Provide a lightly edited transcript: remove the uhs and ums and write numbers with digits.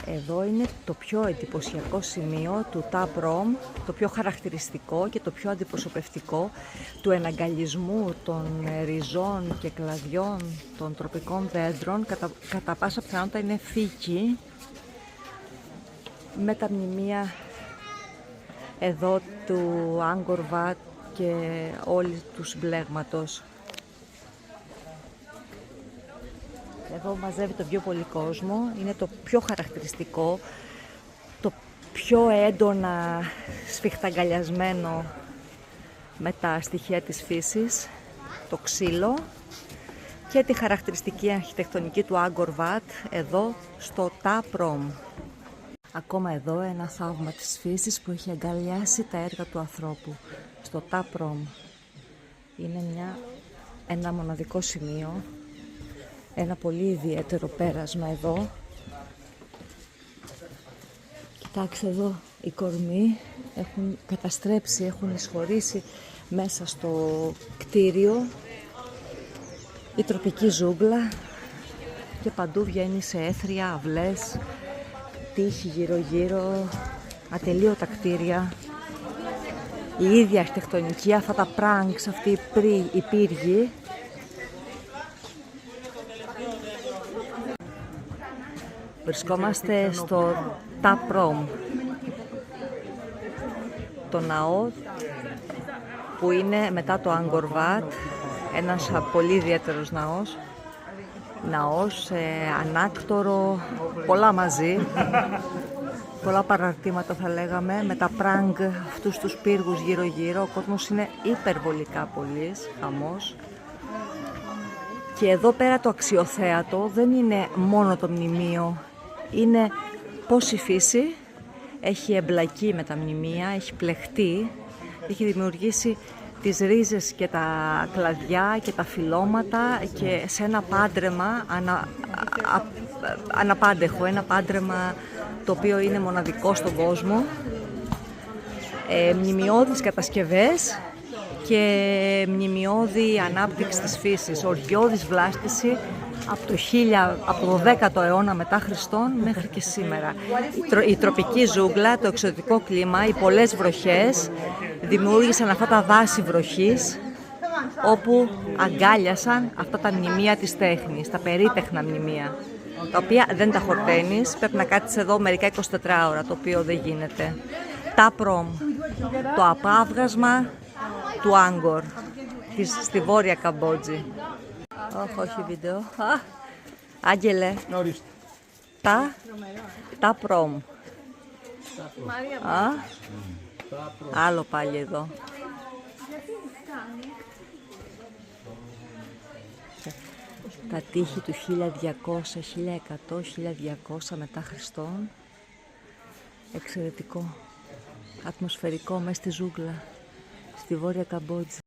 Εδώ είναι το πιο εντυπωσιακό σημείο του Τα Προμ, το πιο χαρακτηριστικό και το πιο αντιπροσωπευτικό του εναγκαλισμού των ριζών και κλαδιών των τροπικών δέντρων. Κατά πάσα πιθανότητα είναι φύκη, με τα μνημεία εδώ του Άγκορ Βάτ και όλου του συμπλέγματος. Εδώ μαζεύει το πιο πολύ κόσμο, είναι το πιο χαρακτηριστικό, το πιο έντονα σφιχταγκαλιασμένο με τα στοιχεία της φύσης, το ξύλο και τη χαρακτηριστική αρχιτεκτονική του Άγκορ Βάτ εδώ στο Τα Προμ. Ακόμα εδώ ένα θαύμα της φύσης που έχει αγκαλιάσει τα έργα του ανθρώπου, στο Τα Προμ. Είναι ένα μοναδικό σημείο, ένα πολύ ιδιαίτερο πέρασμα εδώ. Κοιτάξτε εδώ, οι κορμοί έχουν καταστρέψει, έχουν εισχωρήσει μέσα στο κτίριο η τροπική ζούγκλα και παντού βγαίνει σε έθρια, αυλές, τείχη γύρω-γύρω, ατελείωτα κτίρια. Η ίδια αρχιτεκτονική, αυτά τα pranks, αυτή η πύργη. Βρισκόμαστε στο Τα Προμ, το ναό που είναι μετά το Άγκορ Βάτ, ένας πολύ ιδιαίτερος ναός, ανάκτορο, πολλά μαζί, πολλά παραρτήματα θα λέγαμε, με τα πράγκ αυτούς τους πύργους γύρω-γύρω. Ο κόσμος είναι υπερβολικά πολύς, χαμός. Και εδώ πέρα το αξιοθέατο δεν είναι μόνο το μνημείο, είναι πώς η φύση έχει εμπλακεί με τα μνημεία, έχει πλεχτεί, έχει δημιουργήσει τις ρίζες και τα κλαδιά και τα φυλλώματα και σε ένα πάντρεμα αναπάντεχο, ένα πάντρεμα το οποίο είναι μοναδικό στον κόσμο. Μνημειώδεις κατασκευές και μνημειώδη ανάπτυξη της φύσης, οργιώδης βλάστηση από το 10ο αιώνα μετά Χριστόν μέχρι και σήμερα. Η τροπική ζούγκλα, το εξωτικό κλίμα, οι πολλές βροχές δημιούργησαν αυτά τα δάση βροχής όπου αγκάλιασαν αυτά τα μνημεία της τέχνης, τα περίτεχνα μνημεία, τα οποία δεν τα χορταίνεις, πρέπει να κάτσεις εδώ μερικά 24 ώρα, το οποίο δεν γίνεται. Τα Προμ, το απάβγασμα του Άγκορ, στη Βόρεια Καμπότζη. Όχι βίντεο. Άγγελε. Τα Προμ. Άλλο πάλι εδώ. Τα τείχη του 1200, 1100, 1200 μετά Χριστόν. Εξαιρετικό. Ατμοσφαιρικό μέσα στη ζούγκλα, στη Βόρεια Καμπότζη.